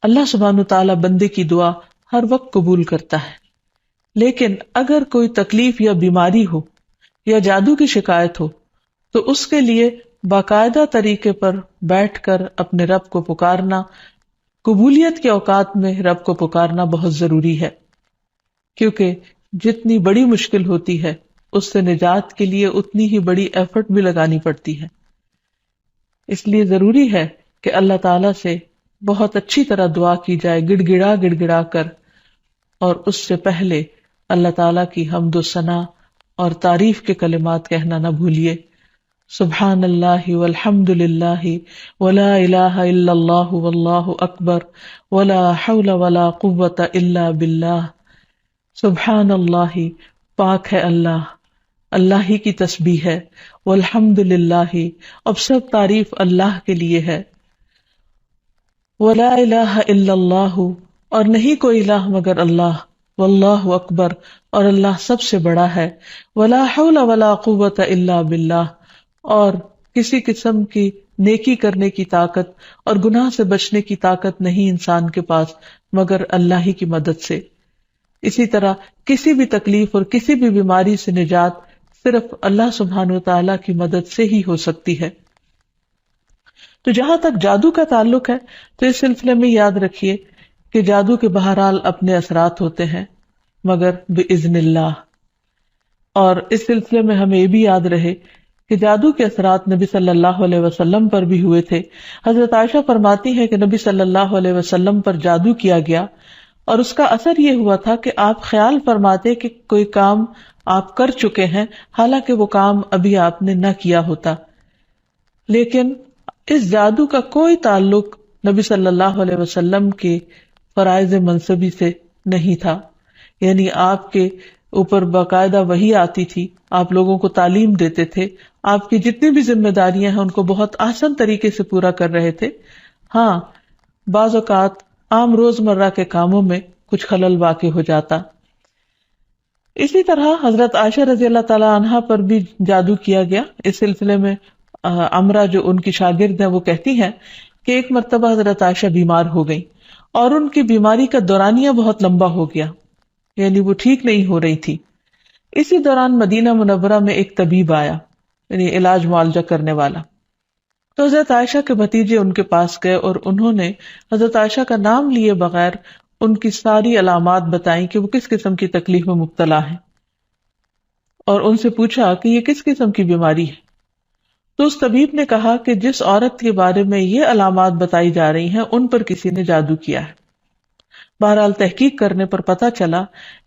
اللہ سبحانہ تعالیٰ بندے کی دعا ہر وقت قبول کرتا ہے، لیکن اگر کوئی تکلیف یا بیماری ہو یا جادو کی شکایت ہو تو اس کے لیے باقاعدہ طریقے پر بیٹھ کر اپنے رب کو پکارنا، قبولیت کے اوقات میں رب کو پکارنا بہت ضروری ہے، کیونکہ جتنی بڑی مشکل ہوتی ہے اس سے نجات کے لیے اتنی ہی بڑی ایفرٹ بھی لگانی پڑتی ہے۔ اس لیے ضروری ہے کہ اللہ تعالیٰ سے بہت اچھی طرح دعا کی جائے، گڑ گڑا کر، اور اس سے پہلے اللہ تعالیٰ کی حمد و ثنا اور تعریف کے کلمات کہنا نہ بھولیے۔ سبحان اللہ والحمد للہ ولا الہ الا اللہ واللہ اکبر ولا حول ولا قوة الا باللہ۔ سبحان اللہ، پاک ہے اللہ، اللہ ہی کی تسبیح ہے، والحمد للہ، اب سب تعریف اللہ کے لیے ہے، ولا الہ الا اللہ، اور نہیں کوئی الہ مگر اللہ، واللہ اکبر، اور اللہ سب سے بڑا ہے، ولا حول ولا قوة الا باللہ، اور کسی قسم کی نیکی کرنے کی طاقت اور گناہ سے بچنے کی طاقت نہیں انسان کے پاس مگر اللہ ہی کی مدد سے۔ اسی طرح کسی بھی تکلیف اور کسی بھی بیماری سے نجات صرف اللہ سبحانہ وتعالی کی مدد سے ہی ہو سکتی ہے۔ تو جہاں تک جادو کا تعلق ہے تو اس سلسلے میں یاد رکھیے کہ جادو کے بہرحال اپنے اثرات ہوتے ہیں مگر بإذن اللہ، اور اس سلسلے میں ہمیں یہ بھی یاد رہے کہ جادو کے اثرات نبی صلی اللہ علیہ وسلم پر بھی ہوئے تھے۔ حضرت عائشہ فرماتی ہے کہ نبی صلی اللہ علیہ وسلم پر جادو کیا گیا اور اس کا اثر یہ ہوا تھا کہ آپ خیال فرماتے کہ کوئی کام آپ کر چکے ہیں حالانکہ وہ کام ابھی آپ نے نہ کیا ہوتا، لیکن اس جادو کا کوئی تعلق نبی صلی اللہ علیہ وسلم کے فرائض منصبی سے نہیں تھا، یعنی آپ کے اوپر باقاعدہ وحی آتی تھی، آپ لوگوں کو تعلیم دیتے تھے، آپ کی جتنی بھی ذمہ داریاں ہیں ان کو بہت آسان طریقے سے پورا کر رہے تھے۔ ہاں، بعض اوقات عام روزمرہ کے کاموں میں کچھ خلل واقع ہو جاتا۔ اسی طرح حضرت عائشہ رضی اللہ تعالی عنہا پر بھی جادو کیا گیا۔ اس سلسلے میں عمرہ جو ان کی شاگرد ہیں وہ کہتی ہیں کہ ایک مرتبہ حضرت عائشہ بیمار ہو گئی اور ان کی بیماری کا دورانیہ بہت لمبا ہو گیا، یعنی وہ ٹھیک نہیں ہو رہی تھی۔ اسی دوران مدینہ منورہ میں ایک طبیب آیا، یعنی علاج معالجہ کرنے والا، تو حضرت عائشہ کے بھتیجے ان کے پاس گئے اور انہوں نے حضرت عائشہ کا نام لیے بغیر ان کی ساری علامات بتائیں کہ وہ کس قسم کی تکلیف میں مبتلا ہیں، اور ان سے پوچھا کہ یہ کس قسم کی بیماری ہے۔ تو اس طبیب نے کہا کہ جس عورت کے بارے میں یہ علامات بتائی جا رہی ہیں ان پر کسی نے جادو کیا ہے۔ بہرحال تحقیق کرنے پر پتہ چلا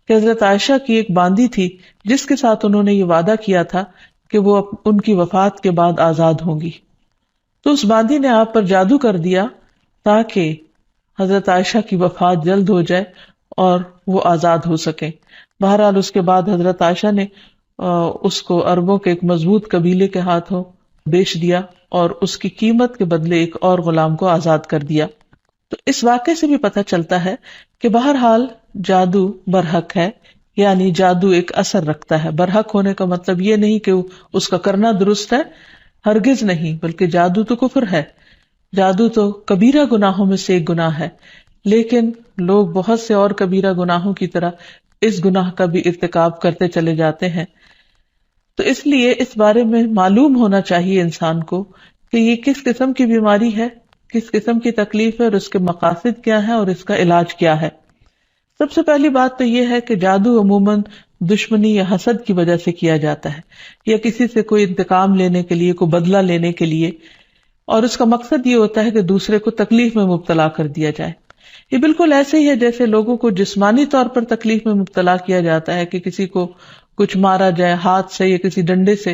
کہ حضرت عائشہ کی ایک باندی تھی جس کے ساتھ انہوں نے یہ وعدہ کیا تھا کہ وہ ان کی وفات کے بعد آزاد ہوں گی، تو اس باندی نے آپ پر جادو کر دیا تاکہ حضرت عائشہ کی وفات جلد ہو جائے اور وہ آزاد ہو سکیں۔ بہرحال اس کے بعد حضرت عائشہ نے اس کو عربوں کے ایک مضبوط قبیلے کے ہاتھوں بیچ دیا اور اس کی قیمت کے بدلے ایک اور غلام کو آزاد کر دیا۔ تو اس واقعے سے بھی پتہ چلتا ہے کہ بہرحال جادو برحق ہے، یعنی جادو ایک اثر رکھتا ہے۔ برحق ہونے کا مطلب یہ نہیں کہ اس کا کرنا درست ہے، ہرگز نہیں، بلکہ جادو تو کفر ہے، جادو تو کبیرہ گناہوں میں سے ایک گناہ ہے، لیکن لوگ بہت سے اور کبیرہ گناہوں کی طرح اس گناہ کا بھی ارتکاب کرتے چلے جاتے ہیں۔ تو اس لیے اس بارے میں معلوم ہونا چاہیے انسان کو کہ یہ کس قسم کی بیماری ہے، کس قسم کی تکلیف ہے اور اس کے مقاصد کیا ہیں اور اس کا علاج کیا ہے۔ سب سے پہلی بات تو یہ ہے کہ جادو عموماً دشمنی یا حسد کی وجہ سے کیا جاتا ہے، یا کسی سے کوئی انتقام لینے کے لیے، کوئی بدلہ لینے کے لیے، اور اس کا مقصد یہ ہوتا ہے کہ دوسرے کو تکلیف میں مبتلا کر دیا جائے۔ یہ بالکل ایسے ہی ہے جیسے لوگوں کو جسمانی طور پر تکلیف میں مبتلا کیا جاتا ہے کہ کسی کو کچھ مارا جائے ہاتھ سے یا کسی ڈنڈے سے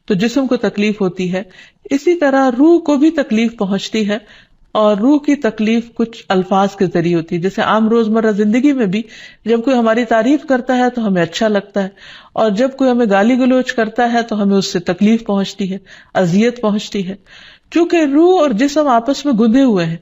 تو جسم کو تکلیف ہوتی ہے، اسی طرح روح کو بھی تکلیف پہنچتی ہے، اور روح کی تکلیف کچھ الفاظ کے ذریعے ہوتی ہے۔ جیسے عام روزمرہ زندگی میں بھی جب کوئی ہماری تعریف کرتا ہے تو ہمیں اچھا لگتا ہے، اور جب کوئی ہمیں گالی گلوچ کرتا ہے تو ہمیں اس سے تکلیف پہنچتی ہے، اذیت پہنچتی ہے، چونکہ روح اور جسم آپس میں گندھے ہوئے ہیں۔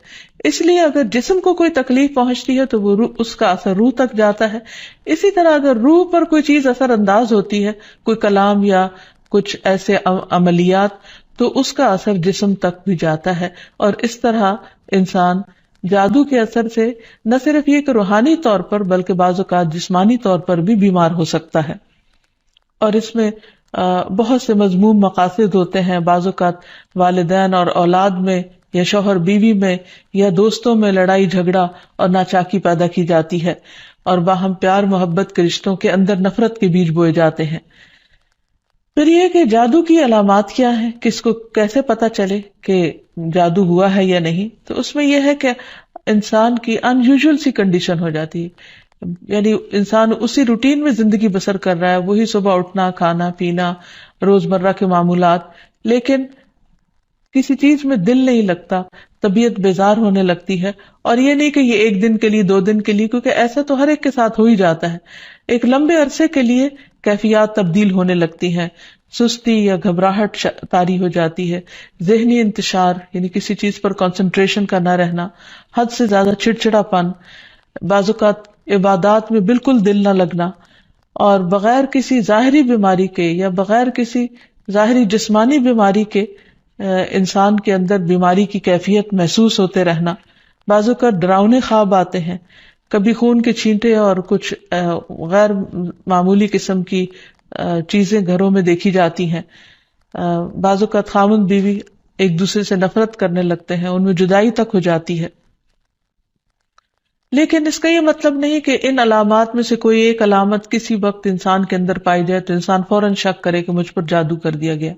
اس لیے اگر جسم کو کوئی تکلیف پہنچتی ہے تو وہ روح، اس کا اثر روح تک جاتا ہے۔ اسی طرح اگر روح پر کوئی چیز اثر انداز ہوتی ہے، کوئی کلام یا کچھ ایسے عملیات، تو اس کا اثر جسم تک بھی جاتا ہے، اور اس طرح انسان جادو کے اثر سے نہ صرف یہ کہ روحانی طور پر بلکہ بعض اوقات جسمانی طور پر بھی بیمار ہو سکتا ہے، اور اس میں بہت سے مذموم مقاصد ہوتے ہیں. بعض اوقات والدین اور اولاد میں یا شوہر بیوی میں یا دوستوں میں لڑائی جھگڑا اور ناچاکی پیدا کی جاتی ہے، اور باہم پیار محبت کے رشتوں کے اندر نفرت کے بیج بوئے جاتے ہیں. پھر یہ کہ جادو کی علامات کیا ہیں، کس کو کیسے پتا چلے کہ جادو ہوا ہے یا نہیں. تو اس میں یہ ہے کہ انسان کی ان یوزول سی کنڈیشن ہو جاتی ہے، یعنی انسان اسی روٹین میں زندگی بسر کر رہا ہے، وہی صبح اٹھنا، کھانا پینا، روزمرہ کے معمولات، لیکن کسی چیز میں دل نہیں لگتا، طبیعت بیزار ہونے لگتی ہے. اور یہ نہیں کہ یہ ایک دن کے لیے 2 دن کے لیے، کیونکہ ایسا تو ہر ایک کے ساتھ ہو ہی جاتا ہے. ایک لمبے عرصے کے لیے کیفیات تبدیل ہونے لگتی ہیں، سستی یا گھبراہٹ طاری ہو جاتی ہے، ذہنی انتشار یعنی کسی چیز پر کنسنٹریشن کا نہ رہنا، حد سے زیادہ چڑچڑا پن، بعض اوقات عبادات میں بالکل دل نہ لگنا، اور بغیر کسی ظاہری بیماری کے یا بغیر کسی ظاہری جسمانی بیماری کے انسان کے اندر بیماری کی کیفیت محسوس ہوتے رہنا. بعض اوقات ڈراؤنے خواب آتے ہیں، کبھی خون کے چھینٹے اور کچھ غیر معمولی قسم کی چیزیں گھروں میں دیکھی جاتی ہیں. بعض اوقات خاوند بیوی ایک دوسرے سے نفرت کرنے لگتے ہیں، ان میں جدائی تک ہو جاتی ہے. لیکن اس کا یہ مطلب نہیں کہ ان علامات میں سے کوئی ایک علامت کسی وقت انسان کے اندر پائی جائے تو انسان فوراً شک کرے کہ مجھ پر جادو کر دیا گیا،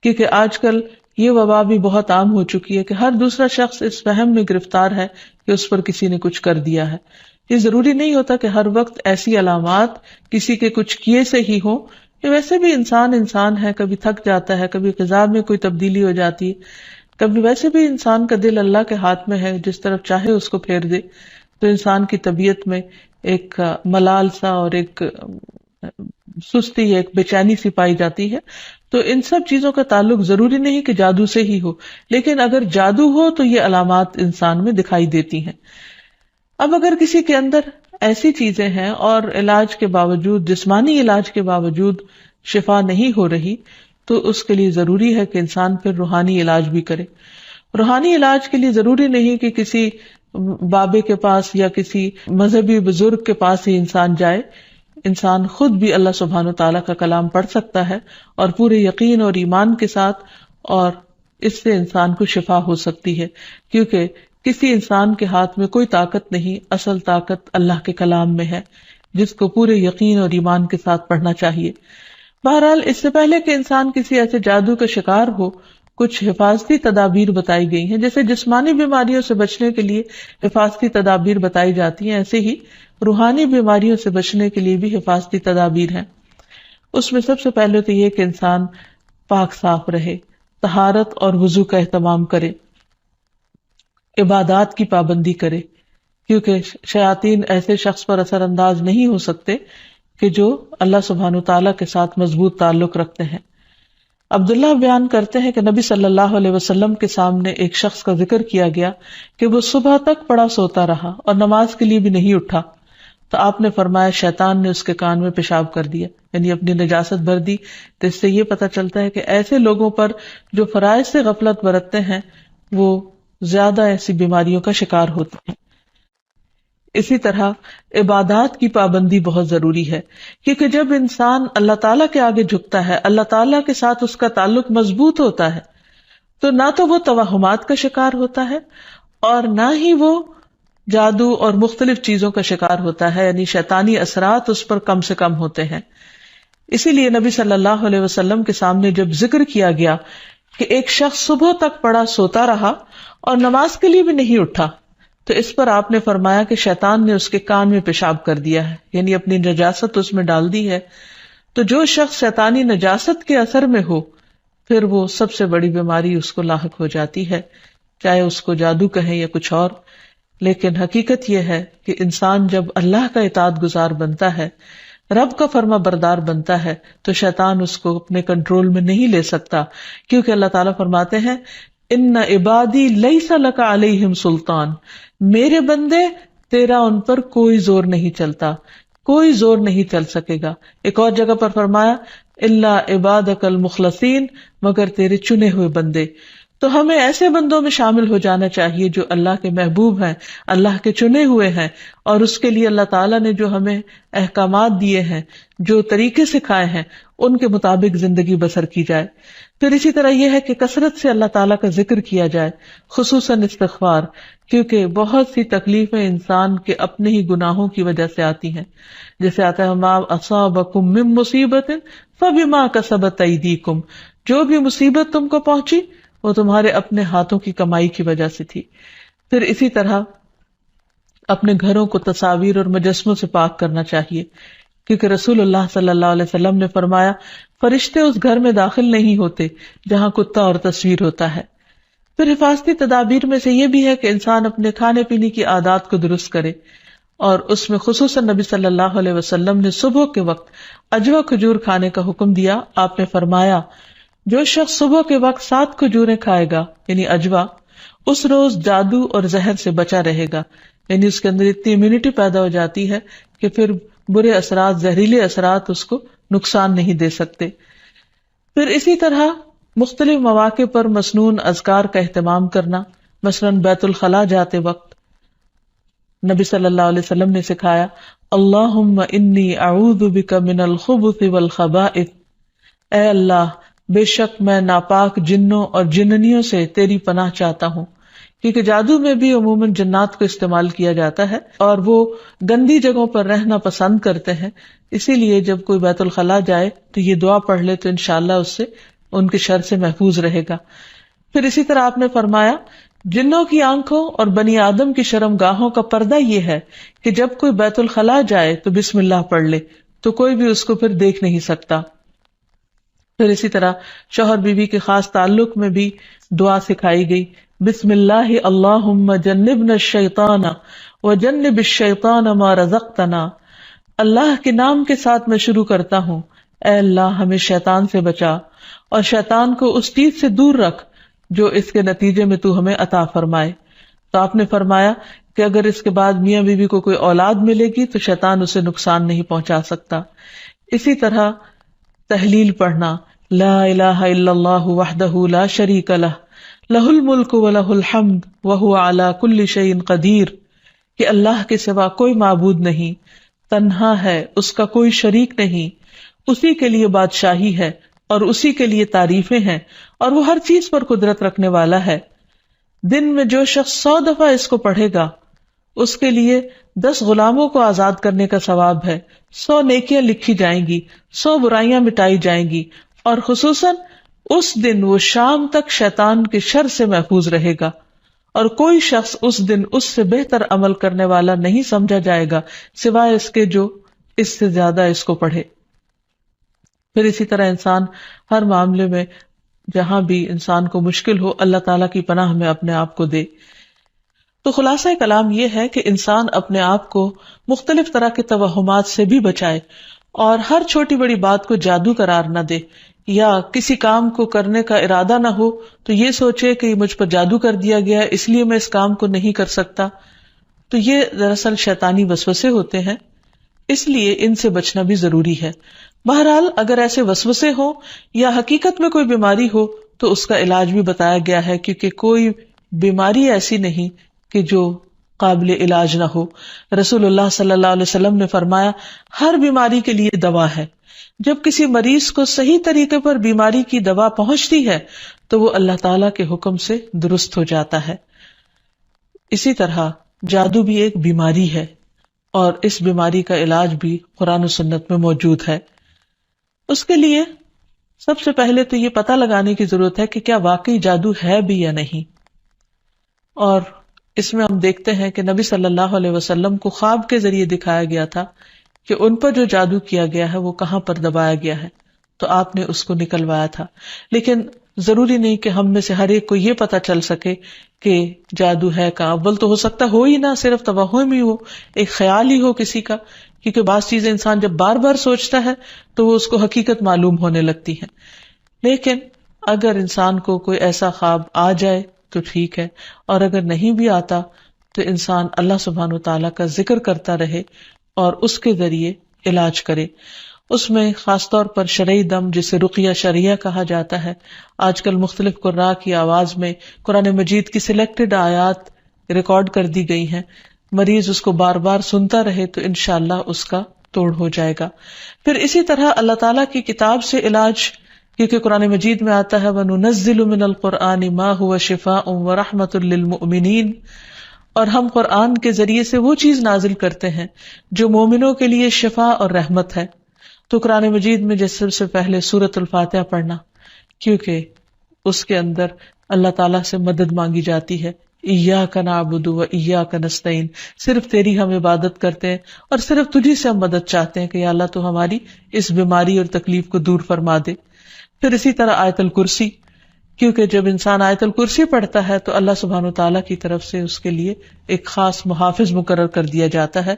کیونکہ آج کل یہ وبا بھی بہت عام ہو چکی ہے کہ ہر دوسرا شخص اس وہم میں گرفتار ہے کہ اس پر کسی نے کچھ کر دیا ہے. یہ ضروری نہیں ہوتا کہ ہر وقت ایسی علامات کسی کے کچھ کیے سے ہی ہوں. یہ ویسے بھی انسان ہے، کبھی تھک جاتا ہے، کبھی غذا میں کوئی تبدیلی ہو جاتی ہے، کبھی ویسے بھی انسان کا دل اللہ کے ہاتھ میں ہے، جس طرف چاہے اس کو پھیر دے. تو انسان کی طبیعت میں ایک ملال سا اور ایک سستی، ایک بے چینی سی پائی جاتی ہے. تو ان سب چیزوں کا تعلق ضروری نہیں کہ جادو سے ہی ہو، لیکن اگر جادو ہو تو یہ علامات انسان میں دکھائی دیتی ہیں. اب اگر کسی کے اندر ایسی چیزیں ہیں اور علاج کے باوجود، جسمانی علاج کے باوجود شفا نہیں ہو رہی، تو اس کے لیے ضروری ہے کہ انسان پھر روحانی علاج بھی کرے. روحانی علاج کے لیے ضروری نہیں کہ کسی بابے کے پاس یا کسی مذہبی بزرگ کے پاس ہی انسان جائے. انسان خود بھی اللہ سبحانہ و تعالیٰ کا کلام پڑھ سکتا ہے اور پورے یقین اور ایمان کے ساتھ، اور اس سے انسان کو شفا ہو سکتی ہے، کیونکہ کسی انسان کے ہاتھ میں کوئی طاقت نہیں. اصل طاقت اللہ کے کلام میں ہے، جس کو پورے یقین اور ایمان کے ساتھ پڑھنا چاہیے. بہرحال اس سے پہلے کہ انسان کسی ایسے جادو کا شکار ہو، کچھ حفاظتی تدابیر بتائی گئی ہیں. جیسے جسمانی بیماریوں سے بچنے کے لیے حفاظتی تدابیر بتائی جاتی ہیں، ایسے ہی روحانی بیماریوں سے بچنے کے لیے بھی حفاظتی تدابیر ہیں. اس میں سب سے پہلے تو یہ کہ انسان پاک صاف رہے، طہارت اور وضو کا اہتمام کرے، عبادات کی پابندی کرے، کیونکہ شیاطین ایسے شخص پر اثر انداز نہیں ہو سکتے کہ جو اللہ سبحانہ تعالیٰ کے ساتھ مضبوط تعلق رکھتے ہیں. عبداللہ بیان کرتے ہیں کہ نبی صلی اللہ علیہ وسلم کے سامنے ایک شخص کا ذکر کیا گیا کہ وہ صبح تک پڑا سوتا رہا اور نماز کے لیے بھی نہیں اٹھا. تو آپ نے فرمایا شیطان نے اس کے کان میں پیشاب کر دیا، یعنی اپنی نجاست بھر دی. تو اس سے یہ پتہ چلتا ہے کہ ایسے لوگوں پر جو فرائض سے غفلت برتتے ہیں وہ زیادہ ایسی بیماریوں کا شکار ہوتے ہیں. اسی طرح عبادات کی پابندی بہت ضروری ہے، کیونکہ جب انسان اللہ تعالیٰ کے آگے جھکتا ہے، اللہ تعالیٰ کے ساتھ اس کا تعلق مضبوط ہوتا ہے، تو نہ تو وہ توہمات کا شکار ہوتا ہے اور نہ ہی وہ جادو اور مختلف چیزوں کا شکار ہوتا ہے، یعنی شیطانی اثرات اس پر کم سے کم ہوتے ہیں. اسی لیے نبی صلی اللہ علیہ وسلم کے سامنے جب ذکر کیا گیا کہ ایک شخص صبح تک پڑا سوتا رہا اور نماز کے لیے بھی نہیں اٹھا، تو اس پر آپ نے فرمایا کہ شیطان نے اس کے کان میں پیشاب کر دیا ہے، یعنی اپنی نجاست اس میں ڈال دی ہے. تو جو شخص شیطانی نجاست کے اثر میں ہو، پھر وہ سب سے بڑی بیماری اس کو لاحق ہو جاتی ہے، چاہے اس کو جادو کہیں یا کچھ اور. لیکن حقیقت یہ ہے کہ انسان جب اللہ کا اطاعت گزار بنتا ہے، رب کا فرما بردار بنتا ہے، تو شیطان اس کو اپنے کنٹرول میں نہیں لے سکتا، کیونکہ اللہ تعالیٰ فرماتے ہیں ان عبادی لیس لک علیہم سلطان، میرے بندے تیرا ان پر کوئی زور نہیں چلتا، کوئی زور نہیں چل سکے گا. ایک اور جگہ پر فرمایا الا عبادک المخلصین، مگر تیرے چنے ہوئے بندے. تو ہمیں ایسے بندوں میں شامل ہو جانا چاہیے جو اللہ کے محبوب ہیں، اللہ کے چنے ہوئے ہیں، اور اس کے لیے اللہ تعالیٰ نے جو ہمیں احکامات دیے ہیں، جو طریقے سکھائے ہیں، ان کے مطابق زندگی بسر کی جائے۔ پھر اسی طرح یہ ہے کہ کثرت سے اللہ تعالیٰ کا ذکر کیا جائے، خصوصاً استغفار، کیونکہ بہت سی تکلیفیں انسان کے اپنے ہی گناہوں کی وجہ سے آتی ہیں۔ جیسے آتا ہے ما اصابکم من مصیبت فبما کسبت ایدیکم، جو بھی مصیبت تم کو پہنچی وہ تمہارے اپنے ہاتھوں کی کمائی کی وجہ سے تھی۔ پھر اسی طرح اپنے گھروں کو تصاویر اور مجسموں سے پاک کرنا چاہیے، کیونکہ رسول اللہ صلی اللہ علیہ وسلم نے فرمایا فرشتے اس گھر میں داخل نہیں ہوتے جہاں کتا اور تصویر ہوتا ہے۔ پھر حفاظتی تدابیر میں سے یہ بھی ہے کہ انسان اپنے کھانے پینے کی عادات کو درست کرے، اور اس میں خصوصاً نبی صلی اللہ علیہ وسلم نے صبح کے وقت عجوہ کھجور کھانے کا حکم دیا۔ آپ نے فرمایا جو شخص صبح کے وقت 7 کھجوریں کھائے گا یعنی عجوہ، اس روز جادو اور زہر سے بچا رہے گا، یعنی اس کے اندر اتنی امیونٹی پیدا ہو جاتی ہے کہ پھر برے اثرات، زہریلے اثرات اس کو نقصان نہیں دے سکتے۔ پھر اسی طرح مختلف مواقع پر مسنون اذکار کا اہتمام کرنا، مثلاً بیت الخلاء جاتے وقت نبی صلی اللہ علیہ وسلم نے سکھایا اللہم انی اعوذ بک من الخبث والخبائث، اے اللہ بے شک میں ناپاک جنوں اور جننیوں سے تیری پناہ چاہتا ہوں، کیونکہ جادو میں بھی عموماً جنات کو استعمال کیا جاتا ہے اور وہ گندی جگہوں پر رہنا پسند کرتے ہیں، اسی لیے جب کوئی بیت الخلاء جائے تو یہ دعا پڑھ لے تو انشاءاللہ اس سے ان کے شر سے محفوظ رہے گا۔ پھر اسی طرح آپ نے فرمایا جنوں کی آنکھوں اور بنی آدم کی شرم گاہوں کا پردہ یہ ہے کہ جب کوئی بیت الخلاء جائے تو بسم اللہ پڑھ لے تو کوئی بھی اس کو پھر دیکھ نہیں سکتا۔ پھر اسی طرح شوہر بیوی کے خاص تعلق میں بھی دعا سکھائی گئی، بسم اللہ اللہم جنبنا الشیطان وجنب الشیطان ما رزقتنا، اللہ کے نام کے ساتھ میں شروع کرتا ہوں، اے اللہ ہمیں شیطان سے بچا اور شیطان کو اس چیز سے دور رکھ جو اس کے نتیجے میں تو ہمیں عطا فرمائے۔ تو آپ نے فرمایا کہ اگر اس کے بعد میاں بیوی کو کوئی اولاد ملے گی تو شیطان اسے نقصان نہیں پہنچا سکتا۔ اسی طرح تحلیل پڑھنا، لا الہ الا اللہ وحدہ لا شریک لہ لہ الملک ولہ الحمد وہو علی کل شیء قدیر، کہ اللہ کے سوا کوئی معبود نہیں، تنہا ہے، اس کا کوئی شریک نہیں، اسی کے لیے بادشاہی ہے اور اسی کے لیے تعریفیں ہیں اور وہ ہر چیز پر قدرت رکھنے والا ہے۔ دن میں جو شخص 100 دفعہ اس کو پڑھے گا اس کے لیے 10 غلاموں کو آزاد کرنے کا ثواب ہے، 100 نیکیاں لکھی جائیں گی، 100 برائیاں مٹائی جائیں گی، اور خصوصاً اس دن وہ شام تک شیطان کے شر سے محفوظ رہے گا، اور کوئی شخص اس دن اس سے بہتر عمل کرنے والا نہیں سمجھا جائے گا سوائے اس کے جو اس سے زیادہ اس کو پڑھے۔ پھر اسی طرح انسان ہر معاملے میں جہاں بھی انسان کو مشکل ہو اللہ تعالیٰ کی پناہ میں اپنے آپ کو دے۔ تو خلاصہ کلام یہ ہے کہ انسان اپنے آپ کو مختلف طرح کے توہمات سے بھی بچائے اور ہر چھوٹی بڑی بات کو جادو قرار نہ دے، یا کسی کام کو کرنے کا ارادہ نہ ہو تو یہ سوچے کہ مجھ پر جادو کر دیا گیا ہے اس لیے میں اس کام کو نہیں کر سکتا، تو یہ دراصل شیطانی وسوسے ہوتے ہیں، اس لیے ان سے بچنا بھی ضروری ہے۔ بہرحال اگر ایسے وسوسے ہوں یا حقیقت میں کوئی بیماری ہو تو اس کا علاج بھی بتایا گیا ہے، کیونکہ کوئی بیماری ایسی نہیں کہ جو قابل علاج نہ ہو۔ رسول اللہ صلی اللہ علیہ وسلم نے فرمایا ہر بیماری کے لیے دوا ہے، جب کسی مریض کو صحیح طریقے پر بیماری کی دوا پہنچتی ہے تو وہ اللہ تعالیٰ کے حکم سے درست ہو جاتا ہے۔ اسی طرح جادو بھی ایک بیماری ہے اور اس بیماری کا علاج بھی قرآن و سنت میں موجود ہے۔ اس کے لیے سب سے پہلے تو یہ پتہ لگانے کی ضرورت ہے کہ کیا واقعی جادو ہے بھی یا نہیں، اور اس میں ہم دیکھتے ہیں کہ نبی صلی اللہ علیہ وسلم کو خواب کے ذریعے دکھایا گیا تھا کہ ان پر جو جادو کیا گیا ہے وہ کہاں پر دبایا گیا ہے، تو آپ نے اس کو نکلوایا تھا۔ لیکن ضروری نہیں کہ ہم میں سے ہر ایک کو یہ پتا چل سکے کہ جادو ہے کہاں، اول تو ہو سکتا ہو ہی نہ، صرف توہم ہی ہو، ایک خیال ہی ہو کسی کا، کیونکہ بعض چیزیں انسان جب بار بار سوچتا ہے تو وہ اس کو حقیقت معلوم ہونے لگتی ہے۔ لیکن اگر انسان کو کوئی ایسا خواب آ جائے تو ٹھیک ہے، اور اگر نہیں بھی آتا تو انسان اللہ سبحانہ وتعالیٰ کا ذکر کرتا رہے اور اس کے ذریعے علاج کرے۔ اس میں خاص طور پر شرعی دم جسے رقیہ شرعیہ کہا جاتا ہے، آج کل مختلف قراء کی آواز میں قرآن مجید کی سلیکٹڈ آیات ریکارڈ کر دی گئی ہیں، مریض اس کو بار بار سنتا رہے تو انشاءاللہ اس کا توڑ ہو جائے گا۔ پھر اسی طرح اللہ تعالیٰ کی کتاب سے علاج، کیونکہ قرآن مجید میں آتا ہے وَنُنَزِّلُ مِنَ الْقُرْآنِ مَا هُوَ شِفَاءٌ وَرَحْمَةٌ لِّلْمُؤْمِنِينَ، اور ہم قرآن کے ذریعے سے وہ چیز نازل کرتے ہیں جو مومنوں کے لیے شفا اور رحمت ہے۔ تو قرآن مجید میں جیسے سب سے پہلے سورۃ الفاتحہ پڑھنا، کیونکہ اس کے اندر اللہ تعالیٰ سے مدد مانگی جاتی ہے، ایاک نعبد و ایاک نستعین، صرف تیری ہم عبادت کرتے ہیں اور صرف تجھی سے ہم مدد چاہتے ہیں کہ یا اللہ تو ہماری اس بیماری اور تکلیف کو دور فرما دے۔ پھر اسی طرح آیت الکرسی، کیونکہ جب انسان آیت الکرسی پڑھتا ہے تو اللہ سبحانہ وتعالیٰ کی طرف سے اس کے لیے ایک خاص محافظ مقرر کر دیا جاتا ہے،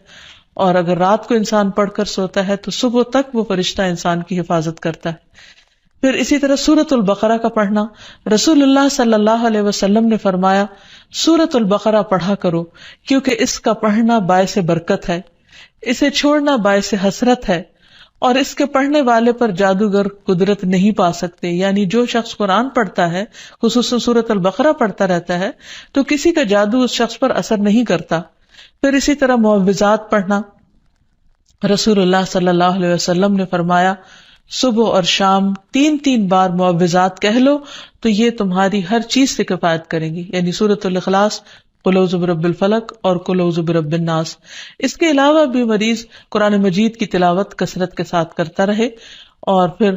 اور اگر رات کو انسان پڑھ کر سوتا ہے تو صبح تک وہ فرشتہ انسان کی حفاظت کرتا ہے۔ پھر اسی طرح سورۃ البقرہ کا پڑھنا، رسول اللہ صلی اللہ علیہ وسلم نے فرمایا سورۃ البقرہ پڑھا کرو، کیونکہ اس کا پڑھنا باعث برکت ہے، اسے چھوڑنا باعث حسرت ہے، اور اس کے پڑھنے والے پر جادوگر قدرت نہیں پا سکتے۔ یعنی جو شخص قرآن پڑھتا ہے، خصوصاً سورۃ البقرہ پڑھتا رہتا ہے، تو کسی کا جادو اس شخص پر اثر نہیں کرتا۔ پھر اسی طرح معوذات پڑھنا، رسول اللہ صلی اللہ علیہ وسلم نے فرمایا صبح اور شام 3 بار معوذات کہہ لو تو یہ تمہاری ہر چیز سے کفایت کریں گی، یعنی سورۃ الاخلاص، قل اعوذ برب الفلق اور قل اعوذ برب الناس۔ اس کے علاوہ بھی مریض قرآن مجید کی تلاوت کثرت کے ساتھ کرتا رہے، اور پھر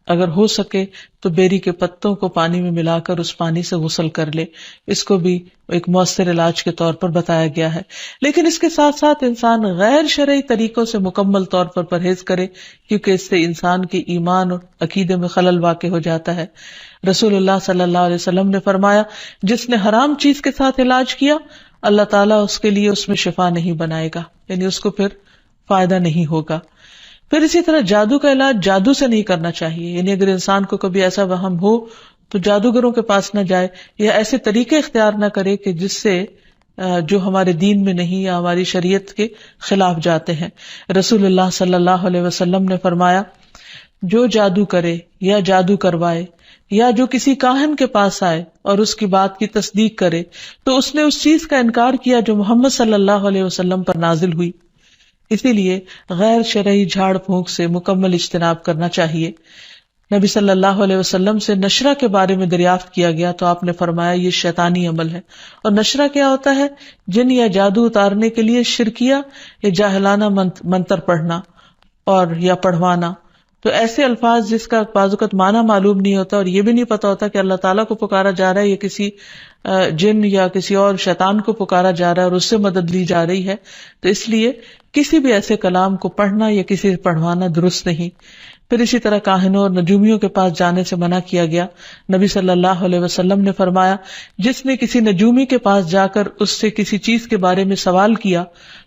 اگر ہو سکے تو بیری کے پتوں کو پانی میں ملا کر اس پانی سے غسل کر لے، اس کو بھی ایک مؤثر علاج کے طور پر بتایا گیا ہے۔ لیکن اس کے ساتھ ساتھ انسان غیر شرعی طریقوں سے مکمل طور پر پرہیز کرے، کیونکہ اس سے انسان کے ایمان اور عقیدے میں خلل واقع ہو جاتا ہے۔ رسول اللہ صلی اللہ علیہ وسلم نے فرمایا جس نے حرام چیز کے ساتھ علاج کیا اللہ تعالیٰ اس کے لیے اس میں شفا نہیں بنائے گا، یعنی اس کو پھر فائدہ نہیں ہوگا۔ پھر اسی طرح جادو کا علاج جادو سے نہیں کرنا چاہیے، یعنی اگر انسان کو کبھی ایسا وہم ہو تو جادوگروں کے پاس نہ جائے، یا ایسے طریقے اختیار نہ کرے کہ جس سے جو ہمارے دین میں نہیں یا ہماری شریعت کے خلاف جاتے ہیں۔ رسول اللہ صلی اللہ علیہ وسلم نے فرمایا جو جادو کرے یا جادو کروائے یا جو کسی کاہن کے پاس آئے اور اس کی بات کی تصدیق کرے تو اس نے اس چیز کا انکار کیا جو محمد صلی اللہ علیہ وسلم پر نازل ہوئی۔ اسی لیے غیر شرعی جھاڑ پھونک سے مکمل اجتناب کرنا چاہیے۔ نبی صلی اللہ علیہ وسلم سے نشرہ کے بارے میں دریافت کیا گیا تو آپ نے فرمایا یہ شیطانی عمل ہے۔ اور نشرہ کیا ہوتا ہے؟ جن یا جادو اتارنے کے لیے شرکیہ یا جاہلانہ منتر پڑھنا اور یا پڑھوانا۔ تو ایسے الفاظ جس کا بعض اوقات معنی معلوم نہیں ہوتا اور یہ بھی نہیں پتا ہوتا کہ اللہ تعالیٰ کو پکارا جا رہا ہے یا کسی جن یا کسی اور شیطان کو پکارا جا رہا ہے اور اس سے مدد لی جا رہی ہے، تو اس لیے کسی بھی ایسے کلام کو پڑھنا یا کسی سے پڑھوانا درست نہیں۔ پھر اسی طرح کاہنوں اور نجومیوں کے پاس جانے سے منع کیا گیا۔ نبی صلی اللہ علیہ وسلم نے فرمایا جس نے کسی نجومی کے پاس جا کر اس سے کسی چیز کے بارے میں سوال کیا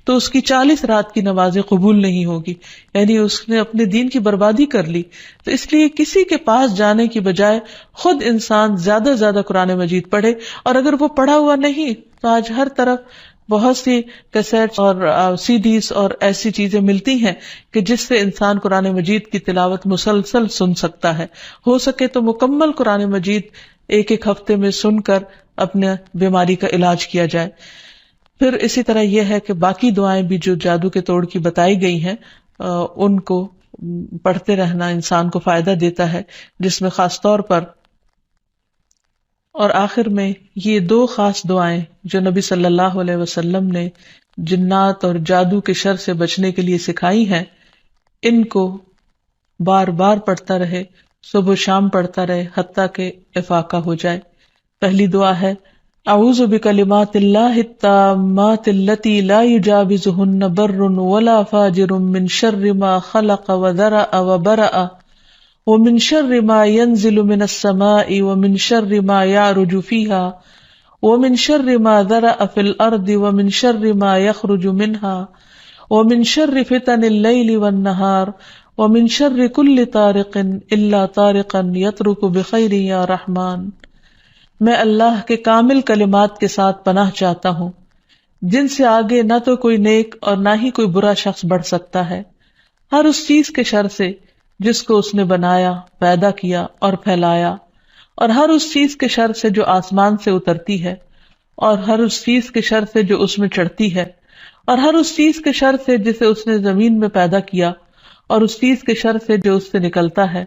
تو اس کی 40 رات کی نمازیں قبول نہیں ہوگی، یعنی اس نے اپنے دین کی بربادی کر لی۔ تو اس لیے کسی کے پاس جانے کی بجائے خود انسان زیادہ سے زیادہ قرآن مجید پڑھے، اور اگر وہ پڑھا ہوا نہیں تو آج ہر طرف بہت سی کیسٹس اور CDs اور ایسی چیزیں ملتی ہیں کہ جس سے انسان قرآن مجید کی تلاوت مسلسل سن سکتا ہے۔ ہو سکے تو مکمل قرآن مجید ایک ہفتے میں سن کر اپنے بیماری کا علاج کیا جائے۔ پھر اسی طرح یہ ہے کہ باقی دعائیں بھی جو جادو کے توڑ کی بتائی گئی ہیں ان کو پڑھتے رہنا انسان کو فائدہ دیتا ہے، جس میں خاص طور پر اور آخر میں یہ 2 خاص دعائیں جو نبی صلی اللہ علیہ وسلم نے جنات اور جادو کے شر سے بچنے کے لیے سکھائی ہیں، ان کو بار بار پڑھتا رہے، صبح و شام پڑھتا رہے حتیٰ کہ افاقہ ہو جائے۔ پہلی دعا ہے اعوذ بکلمات اللہ التامات التی لا یجاوزہن بر ولا فاجر من شر ما خلق وذرأ وبرأ ومن شر ما ينزل من السماء ومن شر ما يعرج فيها ومن شر ما ذرأ في الأرض ومن شر ما يخرج منها ومن شر فتن الليل والنهار ومن شر كل طارق إلا طارقا يطرق بخير يا رحمن۔ میں اللہ کے کامل کلمات کے ساتھ پناہ چاہتا ہوں جن سے آگے نہ تو کوئی نیک اور نہ ہی کوئی برا شخص بڑھ سکتا ہے، ہر اس چیز کے شر سے جس کو اس نے بنایا، پیدا کیا اور پھیلایا، اور ہر اس چیز کے شر سے جو آسمان سے اترتی ہے، اور ہر اس چیز کے شر سے جو اس میں چڑھتی ہے، اور ہر اس چیز کے شر سے جسے اس نے زمین میں پیدا کیا، اور اس چیز کے شر سے جو اس سے نکلتا ہے،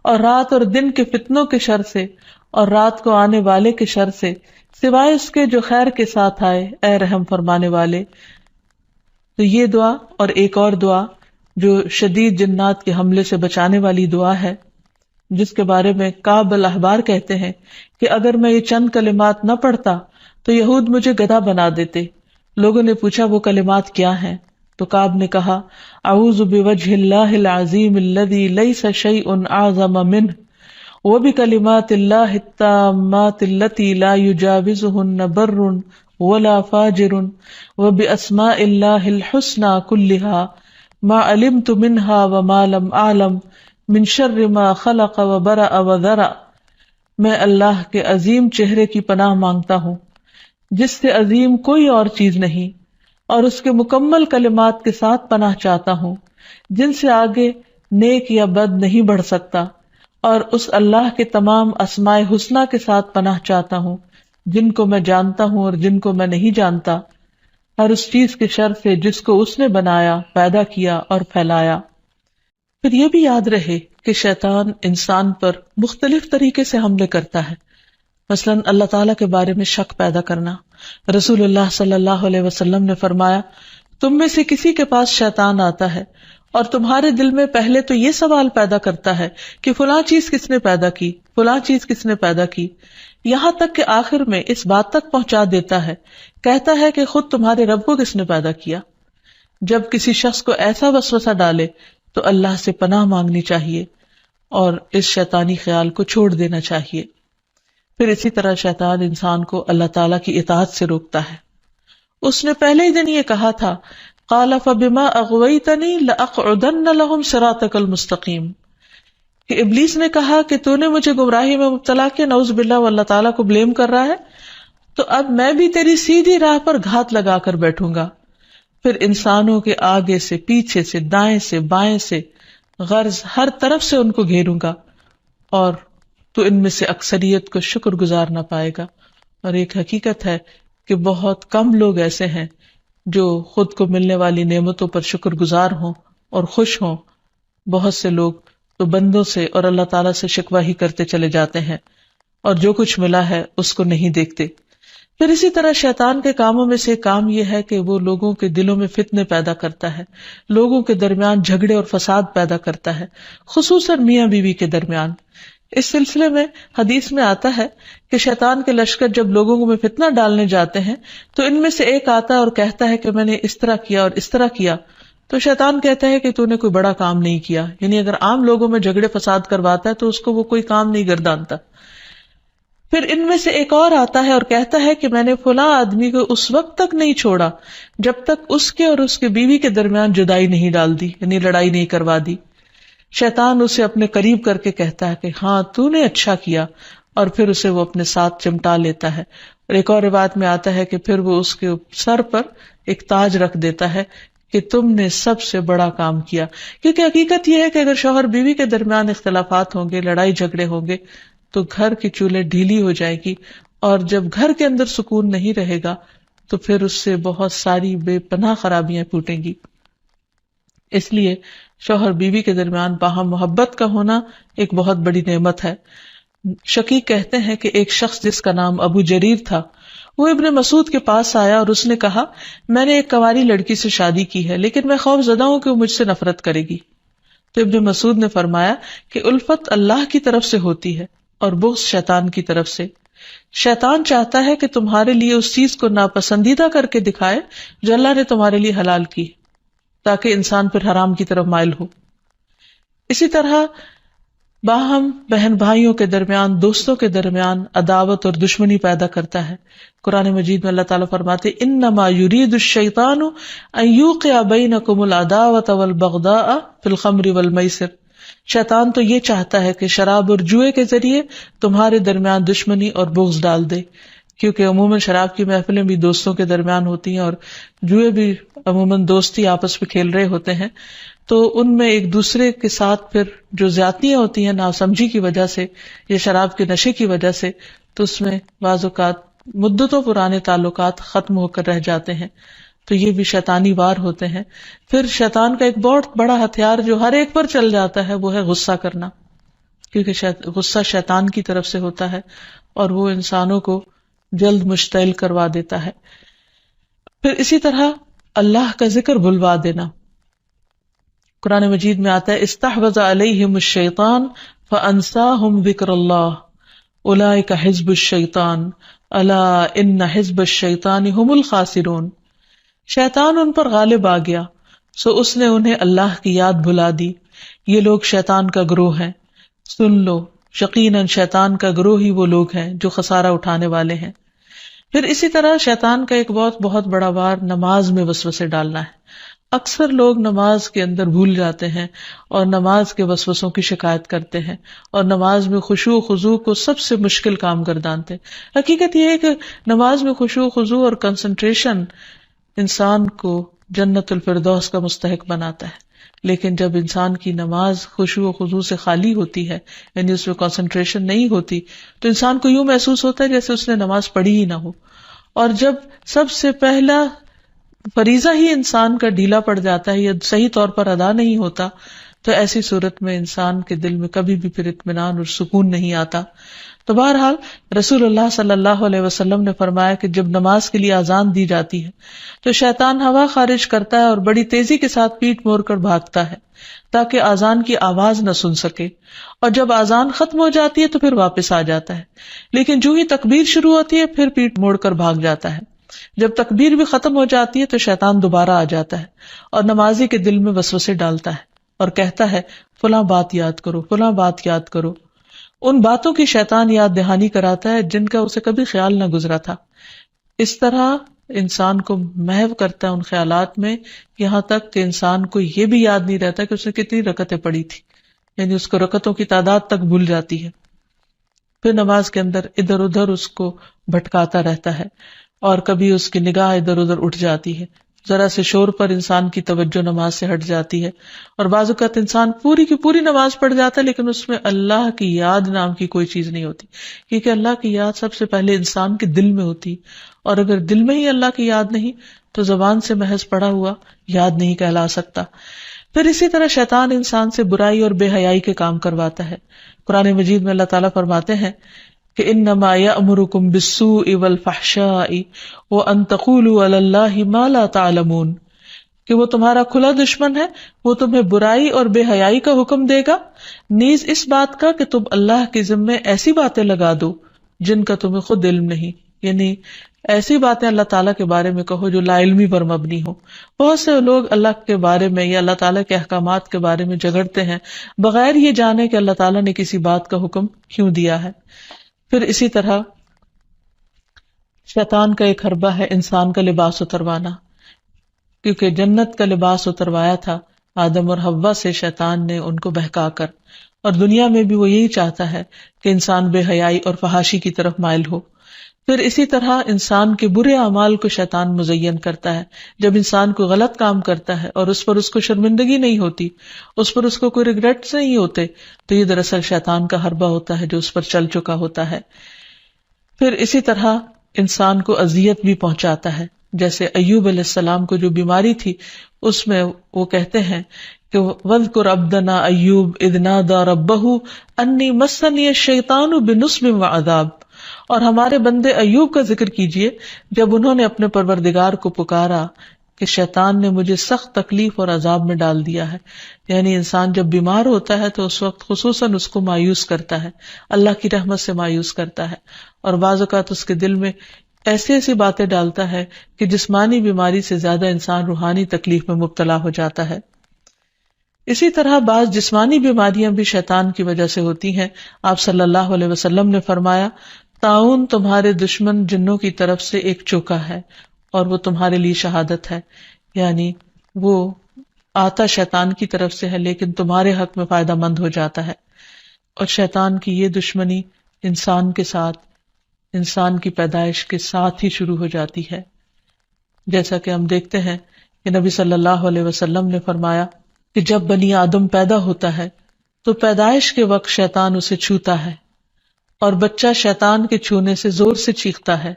اور رات اور دن کے فتنوں کے شر سے، اور رات کو آنے والے کے شر سے، سوائے اس کے جو خیر کے ساتھ آئے، اے رحم فرمانے والے۔ تو یہ دعا اور ایک اور دعا جو شدید جنات کے حملے سے بچانے والی دعا ہے، جس کے بارے میں کعب الاحبار کہتے ہیں کہ اگر میں یہ چند کلمات نہ پڑھتا تو یہود مجھے گدھا بنا دیتے۔ لوگوں نے پوچھا وہ کلمات کیا ہیں؟ تو کعب نے کہا اعوذ بوجہ اللہ العظیم الذی لیس شیء اعظم منہ وبکلمات اللہ التامات التی لا یجاوزہن بر ولا فاجر وباسماء اللہ الحسنى کلہا ما علمت منہا وما لم اعلم من شر ما خلق وبرأ وذرأ۔ میں اللہ کے عظیم چہرے کی پناہ مانگتا ہوں جس سے عظیم کوئی اور چیز نہیں، اور اس کے مکمل کلمات کے ساتھ پناہ چاہتا ہوں جن سے آگے نیک یا بد نہیں بڑھ سکتا، اور اس اللہ کے تمام اسماء حسنہ کے ساتھ پناہ چاہتا ہوں جن کو میں جانتا ہوں اور جن کو میں نہیں جانتا، ہر اس چیز کے شر سے جس کو اس نے بنایا، پیدا کیا اور پھیلایا۔ پھر یہ بھی یاد رہے کہ شیطان انسان پر مختلف طریقے سے حملے کرتا ہے، مثلا اللہ تعالیٰ کے بارے میں شک پیدا کرنا۔ رسول اللہ صلی اللہ علیہ وسلم نے فرمایا تم میں سے کسی کے پاس شیطان آتا ہے اور تمہارے دل میں پہلے تو یہ سوال پیدا کرتا ہے کہ فلاں چیز کس نے پیدا کی، فلاں چیز کس نے پیدا کی، یہاں تک کہ آخر میں اس بات تک پہنچا دیتا ہے، کہتا ہے کہ خود تمہارے رب کو کس نے پیدا کیا۔ جب کسی شخص کو ایسا وسوسہ ڈالے تو اللہ سے پناہ مانگنی چاہیے اور اس شیطانی خیال کو چھوڑ دینا چاہیے۔ پھر اسی طرح شیطان انسان کو اللہ تعالیٰ کی اطاعت سے روکتا ہے۔ اس نے پہلے ہی دن یہ کہا تھا قال فبما اغویتنی لاقعدن لهم صراطک المستقیم، کہ ابلیس نے کہا کہ تو نے مجھے گمراہی میں مبتلا کیا، نعوذ باللہ، وہ اللہ تعالیٰ کو بلیم کر رہا ہے، تو اب میں بھی تیری سیدھی راہ پر گھات لگا کر بیٹھوں گا، پھر انسانوں کے آگے سے، پیچھے سے، دائیں سے، بائیں سے، غرض ہر طرف سے ان کو گھیروں گا، اور تو ان میں سے اکثریت کو شکر گزار نہ پائے گا۔ اور ایک حقیقت ہے کہ بہت کم لوگ ایسے ہیں جو خود کو ملنے والی نعمتوں پر شکر گزار ہوں اور خوش ہوں۔ بہت سے لوگ تو بندوں سے اور اللہ تعالیٰ سے شکوہ ہی کرتے چلے جاتے ہیں اور جو کچھ ملا ہے اس کو نہیں دیکھتے۔ پھر اسی طرح شیطان کے کاموں میں سے کام یہ ہے کہ وہ لوگوں کے دلوں میں فتنے پیدا کرتا ہے، لوگوں کے درمیان جھگڑے اور فساد پیدا کرتا ہے، خصوصاً میاں بیوی کے درمیان۔ اس سلسلے میں حدیث میں آتا ہے کہ شیطان کے لشکر جب لوگوں میں فتنہ ڈالنے جاتے ہیں تو ان میں سے ایک آتا ہے اور کہتا ہے کہ میں نے اس طرح کیا اور اس طرح کیا، تو شیطان کہتا ہے کہ تو نے کوئی بڑا کام نہیں کیا، یعنی اگر عام لوگوں میں جھگڑے فساد کرواتا ہے تو اس کو وہ کوئی کام نہیں گردانتا۔ پھر ان میں سے ایک اور آتا ہے اور کہتا ہے کہ میں نے فلاں آدمی کو اس وقت تک نہیں چھوڑا جب تک اس کے اور اس کے بیوی کے درمیان جدائی نہیں ڈال دی، یعنی لڑائی نہیں کروا دی۔ شیطان اسے اپنے قریب کر کے کہتا ہے کہ ہاں تو نے اچھا کیا، اور پھر اسے وہ اپنے ساتھ چمٹا لیتا ہے۔ اور ایک اور روایت میں آتا ہے کہ پھر وہ اس کے سر پر ایک تاج رکھ دیتا ہے کہ تم نے سب سے بڑا کام کیا، کیونکہ حقیقت یہ ہے کہ اگر شوہر بیوی کے درمیان اختلافات ہوں گے، لڑائی جھگڑے ہوں گے، تو گھر کی چولہے ڈھیلی ہو جائے گی، اور جب گھر کے اندر سکون نہیں رہے گا تو پھر اس سے بہت ساری بے پناہ خرابیاں پھوٹیں گی۔ اس لیے شوہر بیوی کے درمیان باہم محبت کا ہونا ایک بہت بڑی نعمت ہے۔ شقیق کہتے ہیں کہ ایک شخص جس کا نام ابو جریر تھا، وہ ابن مسعود کے پاس آیا اور اس نے کہا میں نے ایک کنواری لڑکی سے شادی کی ہے، لیکن میں خوف زدہ ہوں کہ وہ مجھ سے نفرت کرے گی۔ تو ابن مسعود نے فرمایا کہ الفت اللہ کی طرف سے ہوتی ہے اور بغض شیطان کی طرف سے۔ شیطان چاہتا ہے کہ تمہارے لیے اس چیز کو ناپسندیدہ کر کے دکھائے جو اللہ نے تمہارے لیے حلال کی، تاکہ انسان پھر حرام کی طرف مائل ہو۔ اسی طرح باہم بہن بھائیوں کے درمیان، دوستوں کے درمیان عداوت اور دشمنی پیدا کرتا ہے۔ قرآن مجید میں اللہ تعالیٰ فرماتے انما یرید الشیطان ان یوقع بینکم العداوۃ والبغضاء فی الخمر والمیسر، شیطان تو یہ چاہتا ہے کہ شراب اور جوئے کے ذریعے تمہارے درمیان دشمنی اور بغض ڈال دے، کیونکہ عموماً شراب کی محفلیں بھی دوستوں کے درمیان ہوتی ہیں اور جوئے بھی عموماً دوستی آپس میں کھیل رہے ہوتے ہیں۔ تو ان میں ایک دوسرے کے ساتھ پھر جو زیادتیاں ہوتی ہیں ناسمجھی کی وجہ سے یا شراب کے نشے کی وجہ سے، تو اس میں بعض اوقات مدتوں پرانے تعلقات ختم ہو کر رہ جاتے ہیں. تو یہ بھی شیطانی وار ہوتے ہیں. پھر شیطان کا ایک بہت بڑا ہتھیار جو ہر ایک پر چل جاتا ہے وہ ہے غصہ کرنا، کیونکہ غصہ شیطان کی طرف سے ہوتا ہے اور وہ انسانوں کو جلد مشتعل کروا دیتا ہے. پھر اسی طرح اللہ کا ذکر بھلوا دینا. قرآن مجید میں آتا ہے استحوذ علیہم الشیطان فانساہم ذکر اللہ اولئک حزب الشیطان الا ان حزب الشیطان هم الخاسرون. شیطان ان پر غالب آ گیا سو اس نے انہیں اللہ کی یاد بھلا دی، یہ لوگ شیطان کا گروہ ہیں، سن لو یقیناً شیطان کا گروہ ہی وہ لوگ ہیں جو خسارہ اٹھانے والے ہیں. پھر اسی طرح شیطان کا ایک بہت بڑا وار نماز میں وسوسے ڈالنا ہے. اکثر لوگ نماز کے اندر بھول جاتے ہیں اور نماز کے وسوسوں کی شکایت کرتے ہیں اور نماز میں خشوع و خضوع کو سب سے مشکل کام گردانتے ہیں. حقیقت یہ ہے کہ نماز میں خشوع و خضوع اور کنسنٹریشن انسان کو جنت الفردوس کا مستحق بناتا ہے، لیکن جب انسان کی نماز خشوع و خضوع سے خالی ہوتی ہے، یعنی اس میں کنسنٹریشن نہیں ہوتی، تو انسان کو یوں محسوس ہوتا ہے جیسے اس نے نماز پڑھی ہی نہ ہو. اور جب سب سے پہلا فریضہ ہی انسان کا ڈھیلا پڑ جاتا ہے یا صحیح طور پر ادا نہیں ہوتا، تو ایسی صورت میں انسان کے دل میں کبھی بھی پھر اطمینان اور سکون نہیں آتا. تو بہرحال رسول اللہ صلی اللہ علیہ وسلم نے فرمایا کہ جب نماز کے لیے اذان دی جاتی ہے تو شیطان ہوا خارج کرتا ہے اور بڑی تیزی کے ساتھ پیٹ موڑ کر bھاگتا ہے تاکہ اذان کی آواز نہ سن سکے، اور جب اذان ختم ہو جاتی ہے تو پھر واپس آ جاتا ہے، لیکن جو ہی تکبیر شروع ہوتی ہے پھر پیٹ موڑ کر بھاگ جاتا ہے. جب تکبیر بھی ختم ہو جاتی ہے تو شیطان دوبارہ آ جاتا ہے اور نمازی کے دل میں وسوسے ڈالتا ہے اور کہتا ہے فلاں بات یاد کرو، فلاں بات یاد کرو. ان باتوں کی شیطان یاد دہانی کراتا ہے جن کا اسے کبھی خیال نہ گزرا تھا. اس طرح انسان کو محو کرتا ہے ان خیالات میں، یہاں تک کہ انسان کو یہ بھی یاد نہیں رہتا کہ اس نے کتنی رکعتیں پڑھی تھی، یعنی اس کو رکعتوں کی تعداد تک بھول جاتی ہے. پھر نماز کے اندر ادھر ادھر اس کو بھٹکاتا رہتا ہے اور کبھی اس کی نگاہ ادھر ادھر اٹھ جاتی ہے، ذرا سے شور پر انسان کی توجہ نماز سے ہٹ جاتی ہے، اور بعض اوقات انسان پوری کی پوری نماز پڑھ جاتا ہے لیکن اس میں اللہ کی یاد نام کی کوئی چیز نہیں ہوتی، کیونکہ اللہ کی یاد سب سے پہلے انسان کے دل میں ہوتی، اور اگر دل میں ہی اللہ کی یاد نہیں تو زبان سے محض پڑھا ہوا یاد نہیں کہلا سکتا. پھر اسی طرح شیطان انسان سے برائی اور بے حیائی کے کام کرواتا ہے. قرآن مجید میں اللہ تعالیٰ فرماتے ہیں کہ انما یأمرکم بالسوء والفحشاء وان تقولوا علی اللہ ما لا تعلمون، کہ وہ تمہارا کھلا دشمن ہے، وہ تمہیں برائی اور بے حیائی کا حکم دے گا، نیز اس بات کا کہ تم اللہ کے ذمے ایسی باتیں لگا دو جن کا تمہیں خود علم نہیں، یعنی ایسی باتیں اللہ تعالیٰ کے بارے میں کہو جو لا علمی پر مبنی ہو. بہت سے لوگ اللہ کے بارے میں یا اللہ تعالیٰ کے احکامات کے بارے میں جھگڑتے ہیں بغیر یہ جانے کہ اللہ تعالیٰ نے کسی بات کا حکم کیوں دیا ہے. پھر اسی طرح شیطان کا ایک حربہ ہے انسان کا لباس اتروانا، کیونکہ جنت کا لباس اتروایا تھا آدم اور حوا سے شیطان نے ان کو بہکا کر، اور دنیا میں بھی وہ یہی چاہتا ہے کہ انسان بے حیائی اور فحاشی کی طرف مائل ہو. پھر اسی طرح انسان کے برے اعمال کو شیطان مزین کرتا ہے. جب انسان کو غلط کام کرتا ہے اور اس پر اس کو شرمندگی نہیں ہوتی، اس پر اس کو کوئی ریگریٹس نہیں ہوتے، تو یہ دراصل شیطان کا حربہ ہوتا ہے جو اس پر چل چکا ہوتا ہے. پھر اسی طرح انسان کو اذیت بھی پہنچاتا ہے، جیسے ایوب علیہ السلام کو جو بیماری تھی اس میں وہ کہتے ہیں کہ وَاذْكُرْ عَبْدَنَا ایوب اذ نادى رَبَّهُ أَنِّي مَسَّنِيَ الشَّيْطَانُ بِنُصْبٍ وَعَذَابٍ، اور ہمارے بندے ایوب کا ذکر کیجئے جب انہوں نے اپنے پروردگار کو پکارا کہ شیطان نے مجھے سخت تکلیف اور عذاب میں ڈال دیا ہے. یعنی انسان جب بیمار ہوتا ہے تو اس وقت خصوصاً اس کو مایوس کرتا ہے، اللہ کی رحمت سے مایوس کرتا ہے، اور بعض اوقات اس کے دل میں ایسی ایسی باتیں ڈالتا ہے کہ جسمانی بیماری سے زیادہ انسان روحانی تکلیف میں مبتلا ہو جاتا ہے. اسی طرح بعض جسمانی بیماریاں بھی شیطان کی وجہ سے ہوتی ہیں. آپ صلی اللہ علیہ وسلم نے فرمایا طاعون تمہارے دشمن جنوں کی طرف سے ایک چوکا ہے اور وہ تمہارے لیے شہادت ہے، یعنی وہ آتا شیطان کی طرف سے ہے لیکن تمہارے حق میں فائدہ مند ہو جاتا ہے. اور شیطان کی یہ دشمنی انسان کے ساتھ، انسان کی پیدائش کے ساتھ ہی شروع ہو جاتی ہے، جیسا کہ ہم دیکھتے ہیں کہ نبی صلی اللہ علیہ وسلم نے فرمایا کہ جب بنی آدم پیدا ہوتا ہے تو پیدائش کے وقت شیطان اسے چھوتا ہے اور بچہ شیطان کے چھونے سے زور سے چیختا ہے،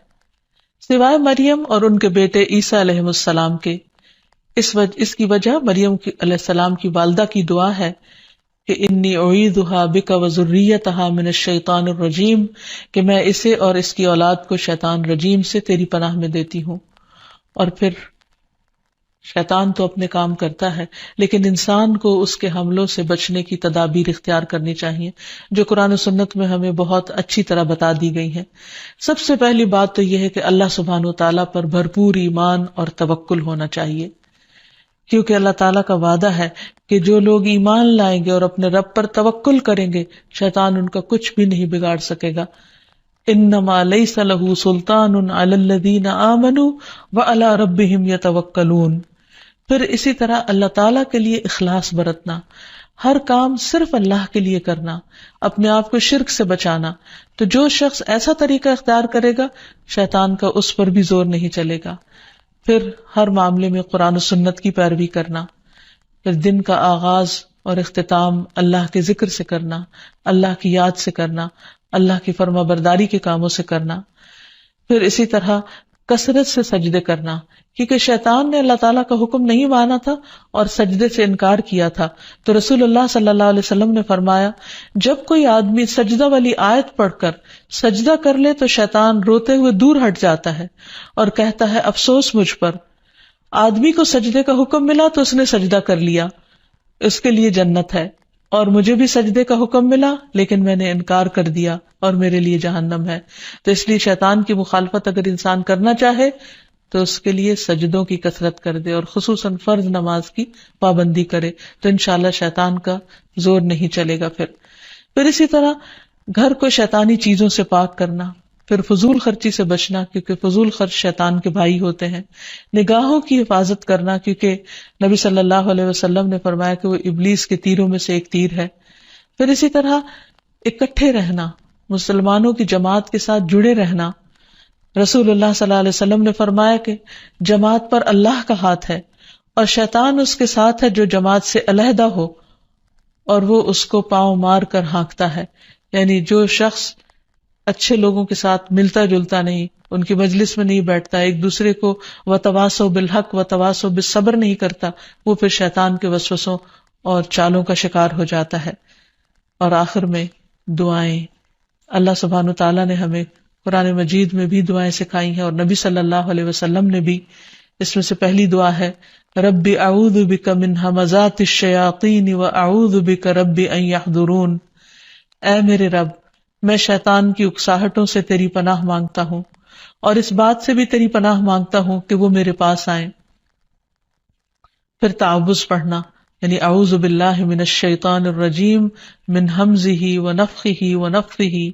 سوائے مریم اور ان کے بیٹے عیسیٰ علیہ السلام کے۔ اس کی وجہ مریم علیہ السلام کی والدہ کی دعا ہے کہ انی اعیذھا بک وذریتھا من الشیطان الرجیم، کہ میں اسے اور اس کی اولاد کو شیطان رجیم سے تیری پناہ میں دیتی ہوں۔ اور پھر شیطان تو اپنے کام کرتا ہے، لیکن انسان کو اس کے حملوں سے بچنے کی تدابیر اختیار کرنی چاہیے، جو قرآن و سنت میں ہمیں بہت اچھی طرح بتا دی گئی ہیں۔ سب سے پہلی بات تو یہ ہے کہ اللہ سبحانہ وتعالیٰ پر بھرپور ایمان اور توکل ہونا چاہیے، کیونکہ اللہ تعالیٰ کا وعدہ ہے کہ جو لوگ ایمان لائیں گے اور اپنے رب پر توکل کریں گے، شیطان ان کا کچھ بھی نہیں بگاڑ سکے گا۔ انما لیس لہ سلطان علی الذین آمنوا وعلی ربہم یتوکلون۔ پھر اسی طرح اللہ تعالیٰ کے لیے اخلاص برتنا، ہر کام صرف اللہ کے لیے کرنا، اپنے آپ کو شرک سے بچانا۔ تو جو شخص ایسا طریقہ اختیار کرے گا، شیطان کا اس پر بھی زور نہیں چلے گا۔ پھر ہر معاملے میں قرآن و سنت کی پیروی کرنا، پھر دن کا آغاز اور اختتام اللہ کے ذکر سے کرنا، اللہ کی یاد سے کرنا، اللہ کی فرما برداری کے کاموں سے کرنا۔ پھر اسی طرح کثرت سے سجدے کرنا، کیونکہ شیطان نے اللہ تعالیٰ کا حکم نہیں مانا تھا اور سجدے سے انکار کیا تھا، تو رسول اللہ صلی اللہ علیہ وسلم نے فرمایا، جب کوئی آدمی سجدہ والی آیت پڑھ کر سجدہ کر لے تو شیطان روتے ہوئے دور ہٹ جاتا ہے اور کہتا ہے افسوس مجھ پر۔ آدمی کو سجدے کا حکم ملا تو اس نے سجدہ کر لیا، اس کے لیے جنت ہے، اور مجھے بھی سجدے کا حکم ملا لیکن میں نے انکار کر دیا اور میرے لیے جہنم ہے۔ تو اس لیے شیطان کی مخالفت اگر انسان کرنا چاہے تو اس کے لیے سجدوں کی کثرت کر دے، اور خصوصاً فرض نماز کی پابندی کرے، تو انشاءاللہ شیطان کا زور نہیں چلے گا۔ پھر اسی طرح گھر کو شیطانی چیزوں سے پاک کرنا، پھر فضول خرچی سے بچنا، کیونکہ فضول خرچ شیطان کے بھائی ہوتے ہیں، نگاہوں کی حفاظت کرنا، کیونکہ نبی صلی اللہ علیہ وسلم نے فرمایا کہ وہ ابلیس کے تیروں میں سے ایک تیر ہے۔ پھر اسی طرح اکٹھے رہنا، مسلمانوں کی جماعت کے ساتھ جڑے رہنا۔ رسول اللہ صلی اللہ علیہ وسلم نے فرمایا کہ جماعت پر اللہ کا ہاتھ ہے اور شیطان اس کے ساتھ ہے جو جماعت سے علیحدہ ہو اور وہ اس کو پاؤں مار کر ہانکتا ہے، یعنی جو شخص اچھے لوگوں کے ساتھ ملتا جلتا نہیں، ان کی مجلس میں نہیں بیٹھتا، ایک دوسرے کو وتواصوا بالحق وتواصوا بالصبر نہیں کرتا، وہ پھر شیطان کے وسوسوں اور چالوں کا شکار ہو جاتا ہے۔ اور آخر میں دعائیں، اللہ سبحانہ وتعالیٰ نے ہمیں قرآن مجید میں بھی دعائیں سکھائی ہیں، اور نبی صلی اللہ علیہ وسلم نے بھی۔ اس میں سے پہلی دعا ہے رب اعوذ بک من ہمزات الشیاطین واعوذ بک رب ان یحضرون، اے میرے رب میں شیطان کی اکساہٹوں سے تیری پناہ مانگتا ہوں، اور اس بات سے بھی تیری پناہ مانگتا ہوں کہ وہ میرے پاس آئیں۔ پھر تعوذ پڑھنا، یعنی اعوذ باللہ من الشیطان الرجیم من ہمزہ ونفخہ ونفثہ،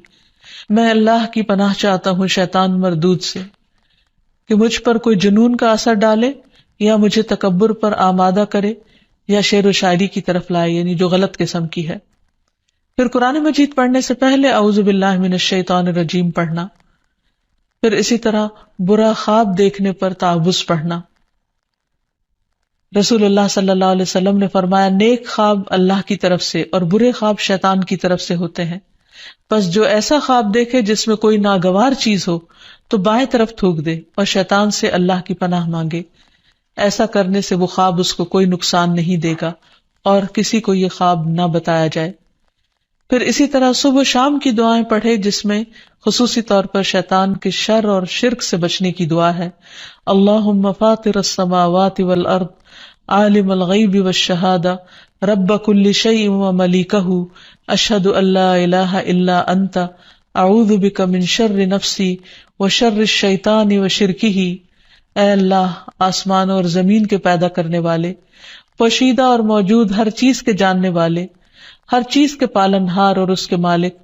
میں اللہ کی پناہ چاہتا ہوں شیطان مردود سے کہ مجھ پر کوئی جنون کا اثر ڈالے یا مجھے تکبر پر آمادہ کرے یا شعر و شاعری کی طرف لائے، یعنی جو غلط قسم کی ہے۔ پھر قرآن مجید پڑھنے سے پہلے اعوذ باللہ من الشیطان الرجیم پڑھنا۔ پھر اسی طرح برا خواب دیکھنے پر تعوذ پڑھنا۔ رسول اللہ صلی اللہ علیہ وسلم نے فرمایا نیک خواب اللہ کی طرف سے اور برے خواب شیطان کی طرف سے ہوتے ہیں، پس جو ایسا خواب دیکھے جس میں کوئی ناگوار چیز ہو تو بائیں طرف تھوک دے اور شیطان سے اللہ کی پناہ مانگے، ایسا کرنے سے وہ خواب اس کو کوئی نقصان نہیں دے گا اور کسی کو یہ خواب نہ بتایا جائے۔ پھر اسی طرح صبح و شام کی دعائیں پڑھے، جس میں خصوصی طور پر شیطان کے شر اور شرک سے بچنے کی دعا ہے۔ اللہم فاطر السماوات والارض عالم الغیب والشہادہ رب کل شیء وملیکہ اشہد ان لا الہ الا انت اعوذ بک من شر نفسی وشر الشیطان وشرکہ، اے اللہ آسمان اور زمین کے پیدا کرنے والے، پوشیدہ اور موجود ہر چیز کے جاننے والے، ہر چیز کے پالنہار اور اس کے مالک،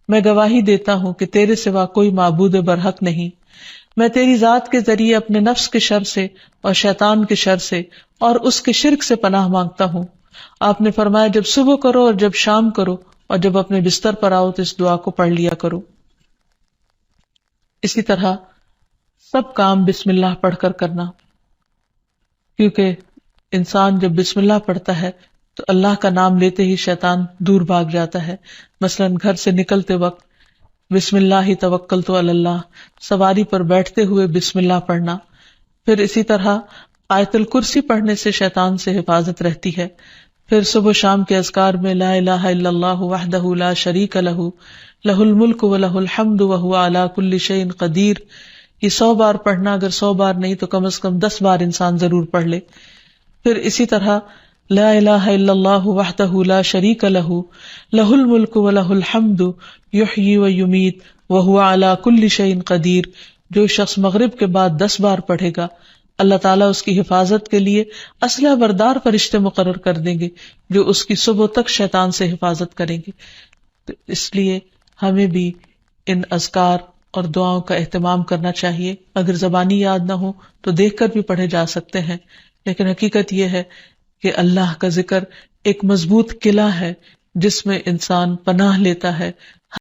میں گواہی دیتا ہوں کہ تیرے سوا کوئی معبود برحق نہیں۔ میں تیری ذات کے ذریعے اپنے نفس کے شر سے اور شیطان کے شر سے اور اس کے شرک سے پناہ مانگتا ہوں۔ آپ نے فرمایا جب صبح کرو اور جب شام کرو اور جب اپنے بستر پر آؤ تو اس دعا کو پڑھ لیا کرو۔ اسی طرح سب کام بسم اللہ پڑھ کر کرنا، کیونکہ انسان جب بسم اللہ پڑھتا ہے تو اللہ کا نام لیتے ہی شیطان دور بھاگ جاتا ہے. مثلاً گھر سے نکلتے وقت بسم اللہ توکلت علی اللہ، سواری پر بیٹھتے ہوئے بسم اللہ پڑھنا. پھر اسی طرح آیت الکرسی پڑھنے سے شیطان سے حفاظت رہتی ہے. پھر صبح و شام کے اذکار میں لا الہ الا اللہ وحدہ لا شریک لہ لہ الملک ولہ الحمد وہو علی کل شیء قدیر. یہ 100 بار پڑھنا، اگر 100 بار نہیں تو کم از کم 10 بار انسان ضرور پڑھ لے. پھر اسی طرح لا الہ الا اللہ وحدہ لا شریک لہ لہ الملک ولہ الحمد یحیی و یمیت وہو علی کل شیء قدیر. جو شخص مغرب کے بعد 10 بار پڑھے گا، اللہ تعالیٰ اس کی حفاظت کے لیے اسلحہ بردار فرشتے مقرر کر دیں گے جو اس کی صبح تک شیطان سے حفاظت کریں گے. تو اس لیے ہمیں بھی ان اذکار اور دعاؤں کا اہتمام کرنا چاہیے. اگر زبانی یاد نہ ہو تو دیکھ کر بھی پڑھے جا سکتے ہیں، لیکن حقیقت یہ ہے کہ اللہ کا ذکر ایک مضبوط قلعہ ہے جس میں انسان پناہ لیتا ہے